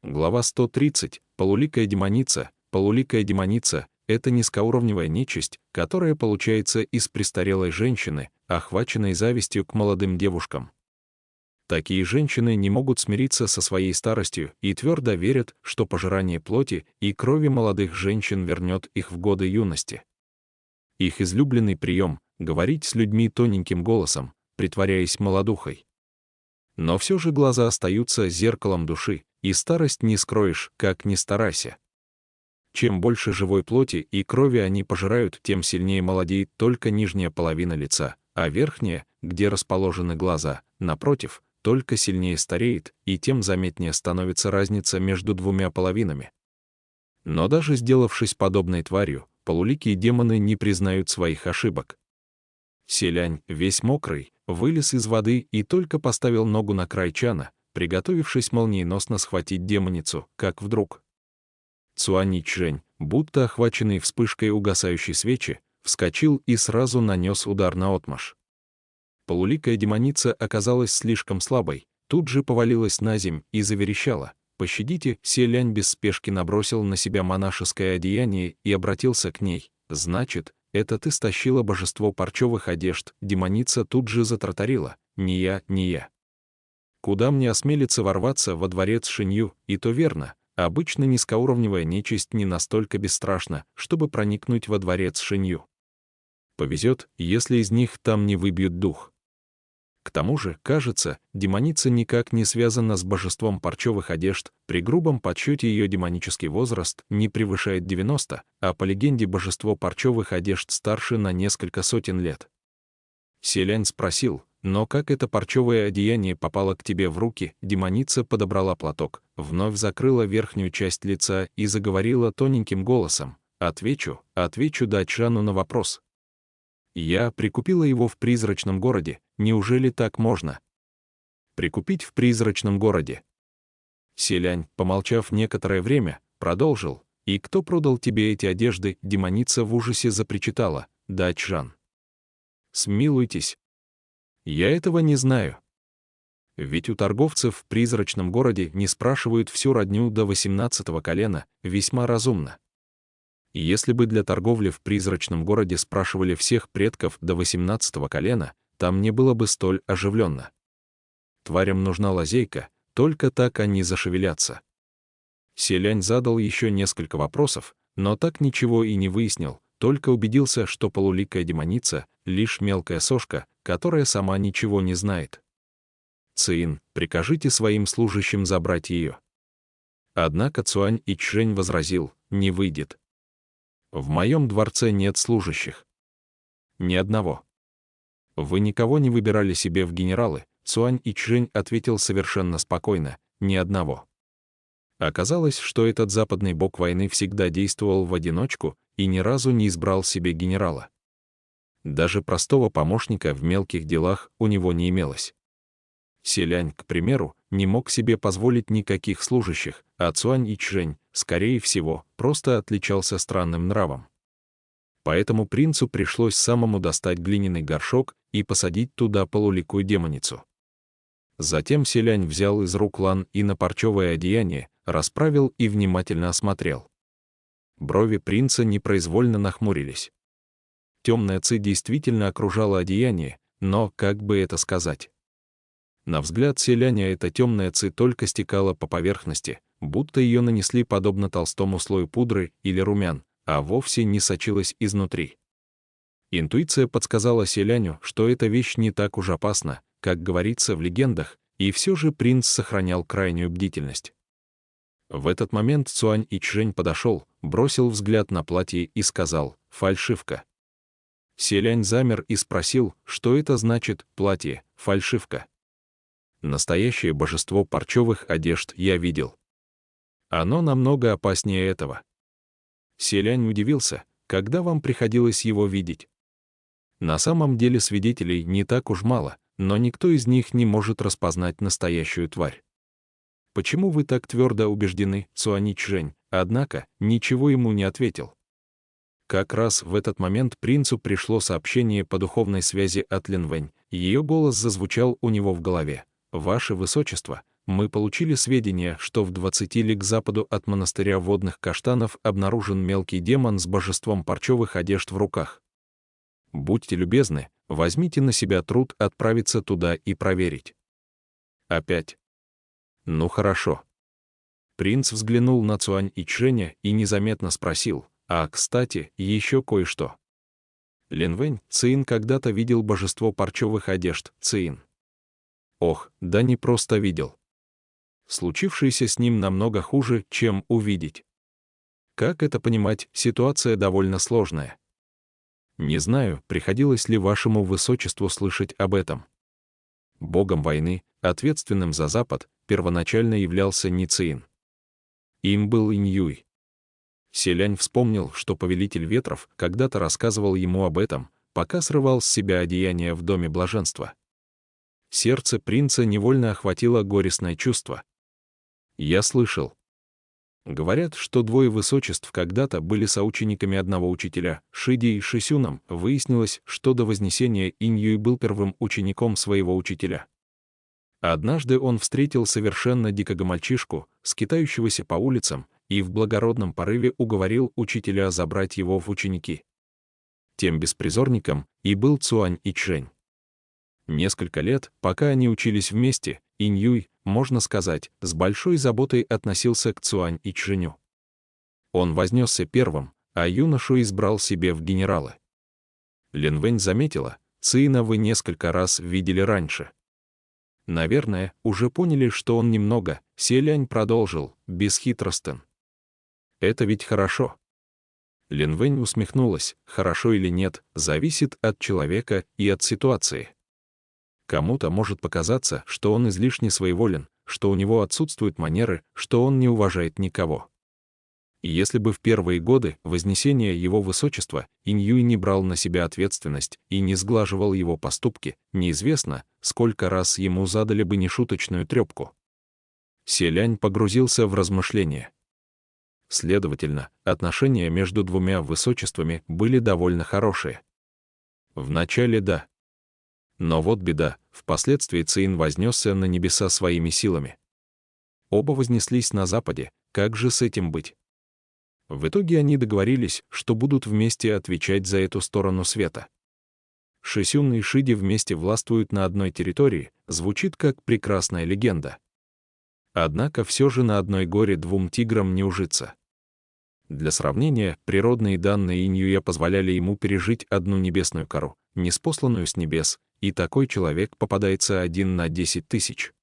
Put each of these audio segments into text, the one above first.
Глава 130. Полуликая демоница. Полуликая демоница — это низкоуровневая нечисть, которая получается из престарелой женщины, охваченной завистью к молодым девушкам. Такие женщины не могут смириться со своей старостью и твердо верят, что пожирание плоти и крови молодых женщин вернет их в годы юности. Их излюбленный прием — говорить с людьми тоненьким голосом, притворяясь молодухой. Но все же глаза остаются зеркалом души, и старость не скроешь, как ни старайся. Чем больше живой плоти и крови они пожирают, тем сильнее молодеет только нижняя половина лица, а верхняя, где расположены глаза, напротив, только сильнее стареет, и тем заметнее становится разница между двумя половинами. Но даже сделавшись подобной тварью, полуликие демоны не признают своих ошибок. Селянь, весь мокрый, вылез из воды и только поставил ногу на край чана, приготовившись молниеносно схватить демоницу, как вдруг Цуань-Ичжэнь, будто охваченный вспышкой угасающей свечи, вскочил и сразу нанес удар наотмашь. Полуликая демоница оказалась слишком слабой, тут же повалилась на земь и заверещала: «Пощадите!» Селянь без спешки набросил на себя монашеское одеяние и обратился к ней: «Значит, это ты стащила божество парчевых одежд?» Демоница тут же затратарила: «Не я, не я. Куда мне осмелиться ворваться во дворец Шинью?» И то верно, обычно низкоуровневая нечисть не настолько бесстрашна, чтобы проникнуть во дворец Шинью. Повезет, если из них там не выбьют дух. К тому же, кажется, демоница никак не связана с божеством парчевых одежд, при грубом подсчете ее демонический возраст не превышает 90, а по легенде божество парчевых одежд старше на несколько сотен лет. Селянь спросил: «Но как это парчевое одеяние попало к тебе в руки?» Демоница подобрала платок, вновь закрыла верхнюю часть лица и заговорила тоненьким голосом: «Отвечу Дачану на вопрос. Я прикупила его в призрачном городе. Неужели так можно?» «Прикупить в призрачном городе?» Селянь, помолчав некоторое время, продолжил: «И кто продал тебе эти одежды?» Демоница в ужасе запричитала: «Дачжан, смилуйтесь. Я этого не знаю. Ведь у торговцев в призрачном городе не спрашивают всю родню до 18-го колена, весьма разумно. Если бы для торговли в призрачном городе спрашивали всех предков до 18-го колена, там не было бы столь оживленно. Тварям нужна лазейка, только так они зашевелятся». Селянь задал еще несколько вопросов, но так ничего и не выяснил, только убедился, что полуликая демоница — лишь мелкая сошка, которая сама ничего не знает. «Цин, прикажите своим служащим забрать ее». Однако Цуань-Ичжэнь возразил: «Не выйдет. В моем дворце нет служащих. Ни одного». «Вы никого не выбирали себе в генералы?» Цуань-Ичжэнь ответил совершенно спокойно: «Ни одного». Оказалось, что этот западный бог войны всегда действовал в одиночку и ни разу не избрал себе генерала. Даже простого помощника в мелких делах у него не имелось. Селянь, к примеру, не мог себе позволить никаких служащих, а Цуань-Ичжэнь, скорее всего, просто отличался странным нравом. Поэтому принцу пришлось самому достать глиняный горшок и посадить туда полуликую демоницу. Затем Селянь взял из рук лан и на парчевое одеяние, расправил и внимательно осмотрел. Брови принца непроизвольно нахмурились. Темная ци действительно окружала одеяние, но, как бы это сказать? На взгляд Селяня эта темная ци только стекала по поверхности, будто ее нанесли подобно толстому слою пудры или румян, а вовсе не сочилась изнутри. Интуиция подсказала Селяню, что эта вещь не так уж опасна, как говорится в легендах, и все же принц сохранял крайнюю бдительность. В этот момент Цуань-Ичжэнь подошел, бросил взгляд на платье и сказал: «Фальшивка». Селянь замер и спросил, что это значит «платье, фальшивка». «Настоящее божество парчевых одежд я видел. Оно намного опаснее этого». Селянь удивился: «Когда вам приходилось его видеть?» На самом деле свидетелей не так уж мало, но никто из них не может распознать настоящую тварь. «Почему вы так твердо убеждены?» Цуань-Ичжэнь, однако, ничего ему не ответил. Как раз в этот момент принцу пришло сообщение по духовной связи от Линвэнь. Ее голос зазвучал у него в голове: «Ваше Высочество, мы получили сведения, что в 20 ли к западу от монастыря водных каштанов обнаружен мелкий демон с божеством парчевых одежд в руках. Будьте любезны, возьмите на себя труд отправиться туда и проверить. Опять. Ну хорошо. Принц взглянул на Цюань Ичжэня и незаметно спросил: «А, кстати, еще кое-что. Линвэнь, Цин когда-то видел божество парчевых одежд, Цин?» «Ох, да не просто видел. Случившееся с ним намного хуже, чем увидеть. Как это понимать, ситуация довольно сложная. Не знаю, приходилось ли вашему высочеству слышать об этом. Богом войны, ответственным за Запад, первоначально являлся не Цин. Им был Инь-Юй. Селянь вспомнил, что повелитель ветров когда-то рассказывал ему об этом, пока срывал с себя одеяние в доме блаженства. Сердце принца невольно охватило горестное чувство. Я слышал. Говорят, что двое высочеств когда-то были соучениками одного учителя, Шиди и Шисюном. Выяснилось, что до Вознесения Инь-Юй был первым учеником своего учителя. Однажды он встретил совершенно дикого мальчишку, скитающегося по улицам, и в благородном порыве уговорил учителя забрать его в ученики. Тем беспризорником и был Цюань Ичжэнь. Несколько лет, пока они учились вместе, Инь-Юй, можно сказать, с большой заботой относился к Цюань Ичжэню. Он вознесся первым, а юношу избрал себе в генералы. Линвэнь заметила: «Цина вы несколько раз видели раньше». Наверное, уже поняли, что он немного. Селянь продолжил, бесхитростен. Это ведь хорошо. Линвэнь усмехнулась: хорошо или нет, зависит от человека и от ситуации. Кому-то может показаться, что он излишне своеволен, что у него отсутствуют манеры, что он не уважает никого. И если бы в первые годы Вознесения его высочества Инь-Юй не брал на себя ответственность и не сглаживал его поступки, неизвестно, сколько раз ему задали бы нешуточную трёпку. Селянь погрузился в размышления. Следовательно, отношения между двумя высочествами были довольно хорошие. Вначале да. Но вот беда, впоследствии Цин вознесся на небеса своими силами. Оба вознеслись на западе, как же с этим быть? В итоге они договорились, что будут вместе отвечать за эту сторону света. Шисюн и Шиди вместе властвуют на одной территории, звучит как прекрасная легенда. Однако все же на одной горе двум тиграм не ужиться. Для сравнения, природные данные Инь-Юя позволяли ему пережить одну небесную кору, ниспосланную с небес, и такой человек попадается 1 на 10 тысяч.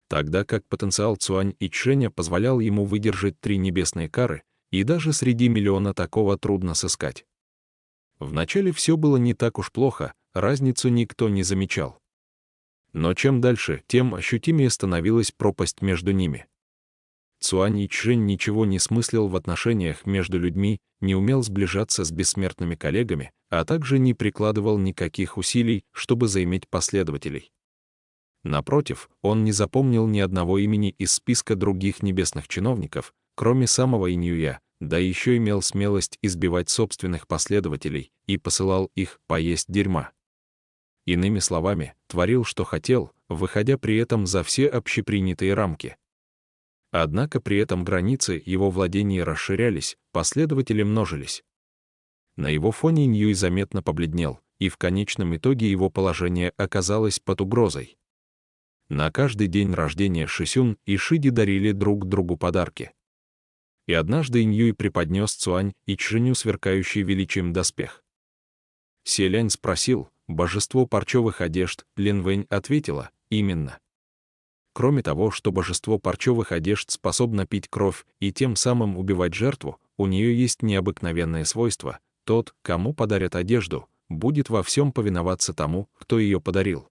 Тогда как потенциал Цюань Ичжэня позволял ему выдержать 3 небесные кары, и даже среди миллиона такого трудно сыскать. Вначале все было не так уж плохо, разницу никто не замечал. Но чем дальше, тем ощутимее становилась пропасть между ними. Цюань Ичжэнь ничего не смыслил в отношениях между людьми, не умел сближаться с бессмертными коллегами, а также не прикладывал никаких усилий, чтобы заиметь последователей. Напротив, он не запомнил ни одного имени из списка других небесных чиновников, кроме самого Инь-Юя, да еще имел смелость избивать собственных последователей и посылал их поесть дерьма. Иными словами, творил, что хотел, выходя при этом за все общепринятые рамки. Однако при этом границы его владений расширялись, последователи множились. На его фоне Инь-Юй заметно побледнел, и в конечном итоге его положение оказалось под угрозой. На каждый день рождения Шисюн и Шиди дарили друг другу подарки. И однажды Инь-Юй преподнес Цюань Ичжэню сверкающий величием доспех. Селянь спросил: «Божество парчевых одежд?» Линвэнь ответила: «Именно. Кроме того, что божество парчевых одежд способно пить кровь и тем самым убивать жертву, у нее есть необыкновенное свойство: тот, кому подарят одежду, будет во всем повиноваться тому, кто ее подарил».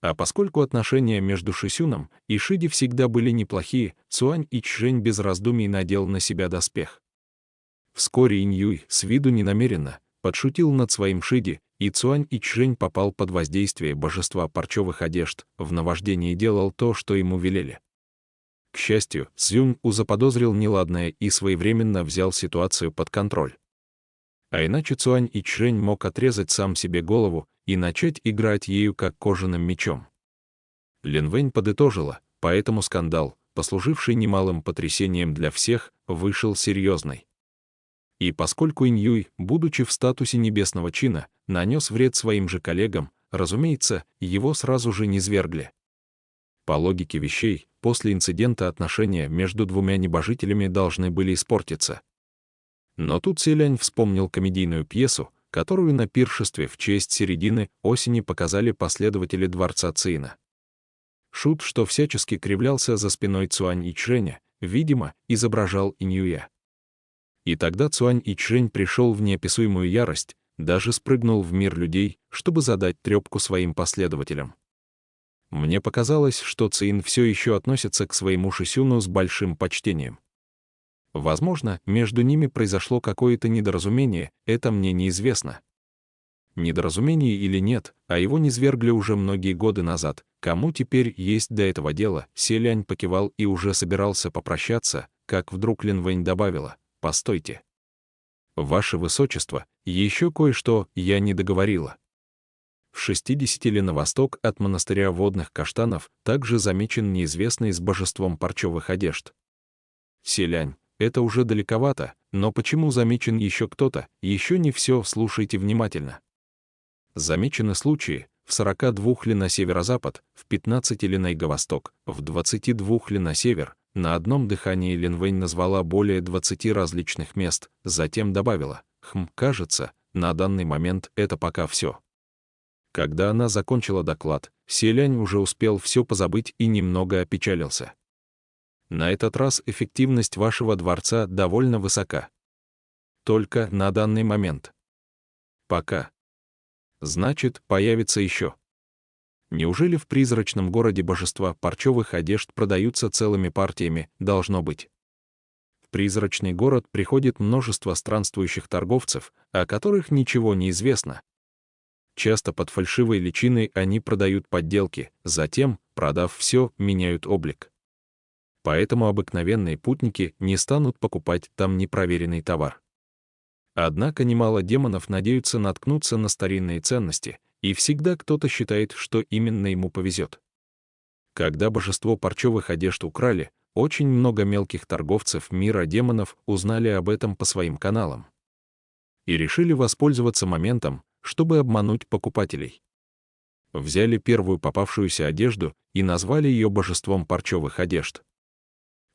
А поскольку отношения между Шисюном и Шиди всегда были неплохие, Цюань Ичжэнь без раздумий надел на себя доспех. Вскоре Инь-Юй, с виду ненамеренно, подшутил над своим Шиди, и Цюань Ичжэнь попал под воздействие божества парчевых одежд, в наваждении делал то, что ему велели. К счастью, Цзюнь-У заподозрил неладное и своевременно взял ситуацию под контроль. А иначе Цюань Ичжэнь мог отрезать сам себе голову и начать играть ею как кожаным мечом. Линвэнь подытожила: Поэтому скандал, послуживший немалым потрясением для всех, вышел серьезный. И поскольку Иньюй, будучи в статусе небесного чина, нанес вред своим же коллегам, разумеется, его сразу же низвергли. По логике вещей, после инцидента отношения между двумя небожителями должны были испортиться. Но тут Селянь вспомнил комедийную пьесу, которую на пиршестве в честь середины осени показали последователи дворца Цина. Шут, что всячески кривлялся за спиной Цуань Ичжэня, видимо, изображал Иньюя. И тогда Цуань Ичжэнь пришел в неописуемую ярость, даже спрыгнул в мир людей, чтобы задать трёпку своим последователям. Мне показалось, что Цин все еще относится к своему Шисюну с большим почтением. Возможно, между ними произошло какое-то недоразумение, это мне неизвестно. Недоразумение или нет, а его низвергли уже многие годы назад. Кому теперь есть до этого дело? Селянь покивал и уже собирался попрощаться, как вдруг Лин Вэнь добавила: «Постойте. Ваше Высочество, еще кое-что я не договорила». В 60 ли на восток от монастыря водных каштанов также замечен неизвестный с божеством парчевых одежд. Селянь, это уже далековато, но почему замечен еще кто-то, еще не все, слушайте внимательно. Замечены случаи в 42 ли на северо-запад, в 15 ли на юго-восток, в 22 ли на север. На одном дыхании Лин Вэнь назвала более 20 различных мест, затем добавила: кажется, на данный момент это пока все. Когда она закончила доклад, Селянь уже успел все позабыть и немного опечалился. На этот раз эффективность вашего дворца довольно высока. Только на данный момент. Пока. Значит, появится еще. Неужели в призрачном городе божества парчевых одежд продаются целыми партиями? Должно быть. В призрачный город приходит множество странствующих торговцев, о которых ничего не известно. Часто под фальшивой личиной они продают подделки, затем, продав все, меняют облик. Поэтому обыкновенные путники не станут покупать там непроверенный товар. Однако немало демонов надеются наткнуться на старинные ценности, и всегда кто-то считает, что именно ему повезет. Когда божество парчевых одежд украли, очень много мелких торговцев мира демонов узнали об этом по своим каналам и решили воспользоваться моментом, чтобы обмануть покупателей. Взяли первую попавшуюся одежду и назвали ее божеством парчевых одежд.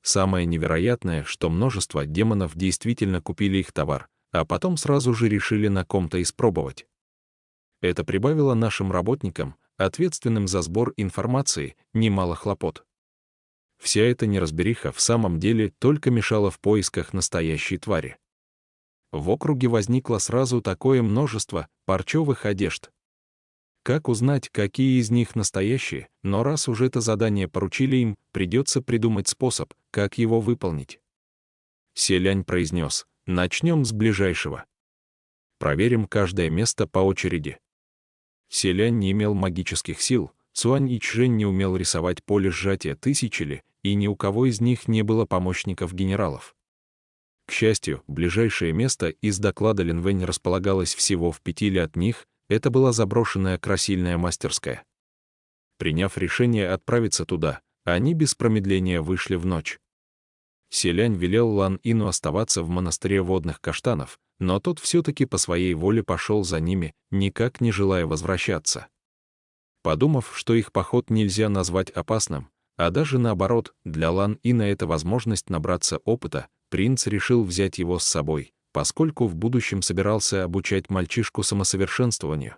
Самое невероятное, что множество демонов действительно купили их товар, а потом сразу же решили на ком-то испробовать. Это прибавило нашим работникам, ответственным за сбор информации, немало хлопот. Вся эта неразбериха в самом деле только мешала в поисках настоящей твари. В округе возникло сразу такое множество парчевых одежд. Как узнать, какие из них настоящие, но раз уже это задание поручили им, придется придумать способ, как его выполнить. Селянь произнес: «Начнем с ближайшего. Проверим каждое место по очереди». Селянь не имел магических сил, Цуань Ичжэнь не умел рисовать поле сжатия тысячи ли, и ни у кого из них не было помощников генералов. К счастью, ближайшее место из доклада Лин Вэнь располагалось всего в 5 ли от них, это была заброшенная красильная мастерская. Приняв решение отправиться туда, они без промедления вышли в ночь. Селянь велел Лан Ину оставаться в монастыре водных каштанов, но тот все-таки по своей воле пошел за ними, никак не желая возвращаться. Подумав, что их поход нельзя назвать опасным, а даже наоборот, для Лан Ина это возможность набраться опыта, принц решил взять его с собой, поскольку в будущем собирался обучать мальчишку самосовершенствованию.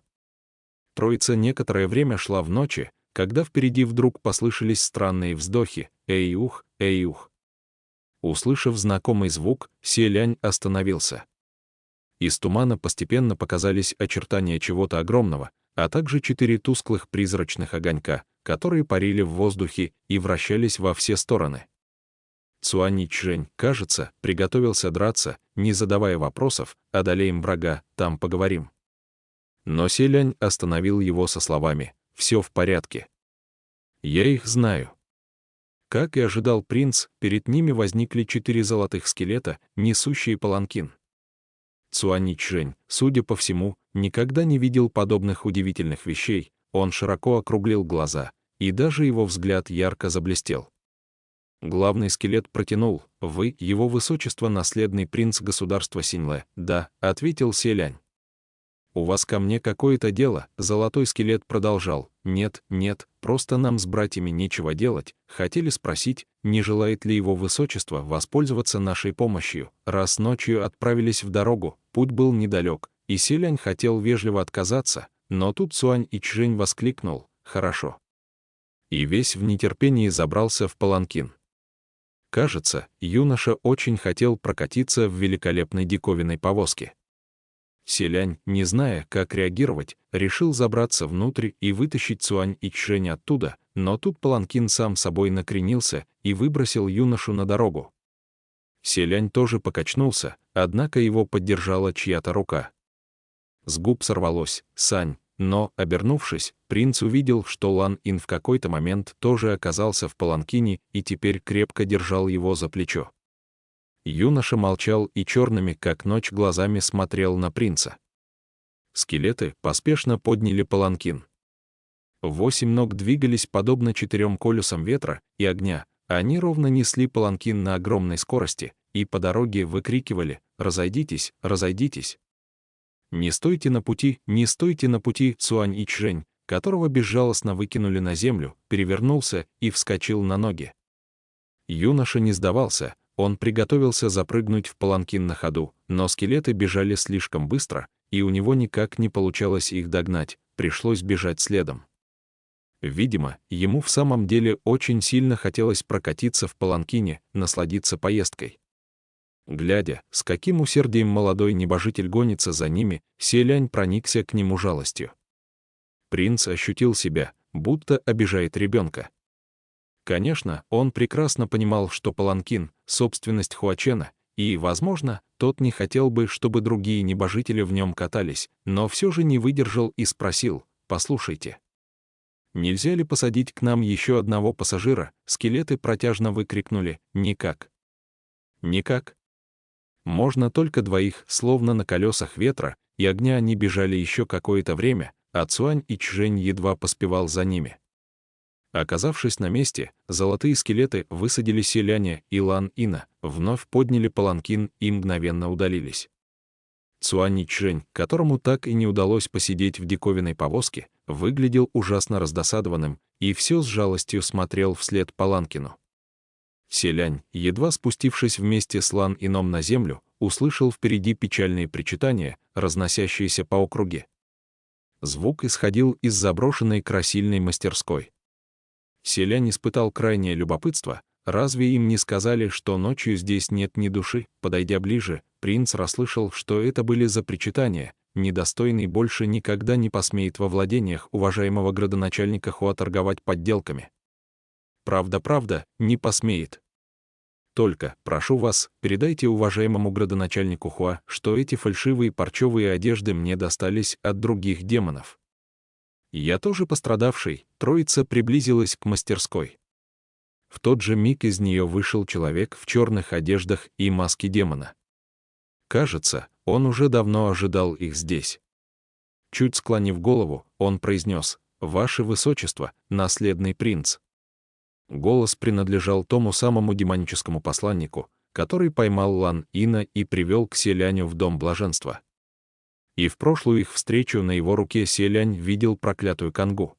Троица некоторое время шла в ночи, когда впереди вдруг послышались странные вздохи: «Эй-ух, эй-ух». Услышав знакомый звук, Селянь остановился. Из тумана постепенно показались очертания чего-то огромного, а также 4 тусклых призрачных огонька, которые парили в воздухе и вращались во все стороны. Цуань Ичжэнь, кажется, приготовился драться, не задавая вопросов: «Одолеем врага, там поговорим». Но Селянь остановил его со словами: «Все в порядке. Я их знаю». Как и ожидал принц, перед ними возникли 4 золотых скелета, несущие паланкин. Цуань Ичжэнь, судя по всему, никогда не видел подобных удивительных вещей, он широко округлил глаза, и даже его взгляд ярко заблестел. Главный скелет протянул: «Вы, его высочество, наследный принц государства Синьле?» «Да», — ответил Селянь. «У вас ко мне какое-то дело?» Золотой скелет продолжал: «Нет, нет, просто нам с братьями нечего делать. Хотели спросить, не желает ли его высочество воспользоваться нашей помощью, раз ночью отправились в дорогу, путь был недалек». И Селянь хотел вежливо отказаться, но тут Цуань Ичжэнь воскликнул: «Хорошо!» И весь в нетерпении забрался в паланкин. Кажется, юноша очень хотел прокатиться в великолепной диковинной повозке. Селянь, не зная, как реагировать, решил забраться внутрь и вытащить Цуань Ичжэнь оттуда, но тут паланкин сам собой накренился и выбросил юношу на дорогу. Селянь тоже покачнулся, однако его поддержала чья-то рука. С губ сорвалось: «Сань», но, обернувшись, принц увидел, что Лан Ин в какой-то момент тоже оказался в паланкине и теперь крепко держал его за плечо. Юноша молчал и черными, как ночь, глазами смотрел на принца. Скелеты поспешно подняли паланкин. 8 ног двигались подобно 4 колесам ветра и огня, они ровно несли паланкин на огромной скорости и по дороге выкрикивали: «Разойдитесь, разойдитесь! Не стойте на пути, не стойте на пути!» Цуань Ичжэнь, которого безжалостно выкинули на землю, перевернулся и вскочил на ноги. Юноша не сдавался, он приготовился запрыгнуть в паланкин на ходу, но скелеты бежали слишком быстро, и у него никак не получалось их догнать, пришлось бежать следом. Видимо, ему в самом деле очень сильно хотелось прокатиться в паланкине, насладиться поездкой. Глядя, с каким усердием молодой небожитель гонится за ними, Селянь проникся к нему жалостью. Принц ощутил себя, будто обижает ребенка. Конечно, он прекрасно понимал, что паланкин — собственность Хуачена, и, возможно, тот не хотел бы, чтобы другие небожители в нем катались, но все же не выдержал и спросил: «Послушайте, нельзя ли посадить к нам еще одного пассажира?» Скелеты протяжно выкрикнули: «Никак! Никак! Можно только 2». Словно на колесах ветра и огня они бежали еще какое-то время, а Цуань Ичжэнь едва поспевал за ними. Оказавшись на месте, золотые скелеты высадили Селяня и Лан Ина, вновь подняли паланкин и мгновенно удалились. Цуань Ичжэнь, которому так и не удалось посидеть в диковинной повозке, выглядел ужасно раздосадованным и все с жалостью смотрел вслед паланкину. Селянь, едва спустившись вместе с Лан Ином на землю, услышал впереди печальные причитания, разносящиеся по округе. Звук исходил из заброшенной красильной мастерской. Селянь испытал крайнее любопытство: разве им не сказали, что ночью здесь нет ни души? Подойдя ближе, принц расслышал, что это были за причитания: «Недостойный больше никогда не посмеет во владениях уважаемого градоначальника Хуа торговать подделками. Правда, не посмеет. Только, прошу вас, передайте уважаемому градоначальнику Хуа, что эти фальшивые парчевые одежды мне достались от других демонов». Я тоже пострадавший. Троица приблизилась к мастерской. В тот же миг из нее вышел человек в черных одеждах и маске демона. Кажется, он уже давно ожидал их здесь. Чуть склонив голову, он произнес: «Ваше Высочество, наследный принц». Голос принадлежал тому самому демоническому посланнику, который поймал Лан Ина и привел к Селяню в Дом Блаженства. И в прошлую их встречу на его руке Селянь видел проклятую конгу.